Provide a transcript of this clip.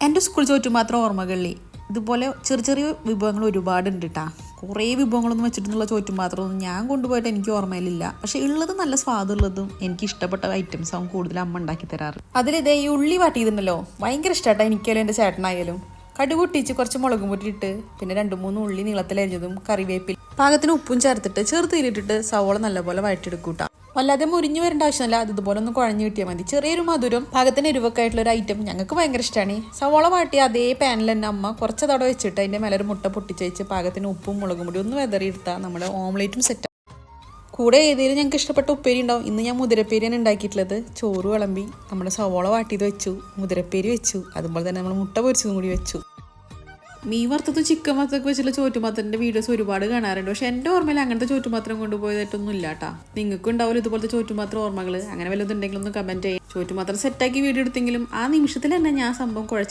എൻ്റെ സ്കൂൾ ചോറ്റുപാത്രം ഓർമ്മകളിൽ ഇതുപോലെ ചെറിയ ചെറിയ വിഭവങ്ങൾ ഒരുപാടുണ്ട് കേട്ടോ. കുറേ വിഭവങ്ങളൊന്നും വെച്ചിട്ടുള്ള ചോറ്റുപാത്രമൊന്നും ഞാൻ കൊണ്ടുപോയിട്ട് എനിക്ക് ഓർമ്മയിലില്ല. പക്ഷേ ഉള്ളത് നല്ല സ്വാദുള്ളതും എനിക്ക് ഇഷ്ടപ്പെട്ട ഐറ്റംസ് ആവും കൂടുതൽ അമ്മ ഉണ്ടാക്കി തരാറ്. അതിലിതേ ഈ ഉള്ളി വാട്ടിയതുണ്ടല്ലോ ഭയങ്കര ഇഷ്ടമായിട്ടാ എനിക്കായാലും എൻ്റെ ചേട്ടനായാലും. കടുക് പൊട്ടിച്ച് കുറച്ച് മുളകും പൊട്ടിയിട്ട് പിന്നെ 2-3 ഉള്ളി നീളത്തിലരിഞ്ഞതും കറിവേപ്പിൽ പാകത്തിന് ഉപ്പും ചേർത്തിട്ട് ചെറുതീരിട്ടിട്ട് സവോള നല്ലപോലെ വഴറ്റിയെടുക്കൂട്ടാ. വല്ലാതെ മുരിഞ്ഞു വരേണ്ട ആവശ്യമില്ല, അത് ഇതുപോലെ ഒന്ന് കുഴഞ്ഞു കിട്ടിയാൽ മതി. ചെറിയൊരു മധുരം പാകത്തിന് എരിവൊക്കെ ആയിട്ടുള്ള ഒരു ഐറ്റം ഞങ്ങൾക്ക് ഭയങ്കര ഇഷ്ടമാണ്. സവോള വാട്ടിയ അതേ പാനിൽ തന്നെ അമ്മ കുറച്ച് തട വെച്ചിട്ട് അതിൻ്റെ മേലെ ഒരു മുട്ട പൊട്ടിച്ചയച്ച് പാകത്തിന് ഉപ്പും മുളകും പൊടി ഒന്ന് വെതറിയെടുത്താൽ നമ്മുടെ ഓംലേറ്റും സെറ്റ്. കൂടെ ഏതെങ്കിലും ഞങ്ങൾക്ക് ഇഷ്ടപ്പെട്ട ഉപ്പേരി ഉണ്ടാവും. ഇന്ന് ഞാൻ മുതിരപ്പേരിയാണ് ഉണ്ടാക്കിയിട്ടുള്ളത്. ചോറ് വിളമ്പി നമ്മുടെ സവോള വാട്ടിയത് വെച്ചു, മുതിരപ്പേരി വെച്ചു, അതുപോലെ തന്നെ നമ്മൾ മുട്ട പൊരിച്ചതും കൂടി വെച്ചു. മീൻ വറുത്തതും ചിക്കൻ വറുത്തൊക്കെ വെച്ചുള്ള ചോറ്റുപാത്രത്തിൻ്റെ വീഡിയോസ് ഒരുപാട് കാണാറുണ്ട്. പക്ഷേ എൻ്റെ ഓർമ്മയിൽ അങ്ങനത്തെ ചോറ്റുപാത്രം കൊണ്ടുപോയതായിട്ടൊന്നും ഇല്ല കേട്ടോ. നിങ്ങൾക്കും ഉണ്ടാവില്ല ഇതുപോലത്തെ ചോറ്റുപാത്രം ഓർമ്മകൾ. അങ്ങനെ വല്ലതുണ്ടെങ്കിലും ഒന്ന് കമൻറ്റ് ചെയ്യാം. ചോറ്റുപാത്രം സെറ്റാക്കി വീഡിയോ എടുത്തെങ്കിലും ആ നിമിഷത്തിൽ തന്നെ ഞാൻ സംഭവം കുഴച്ചിട്ട്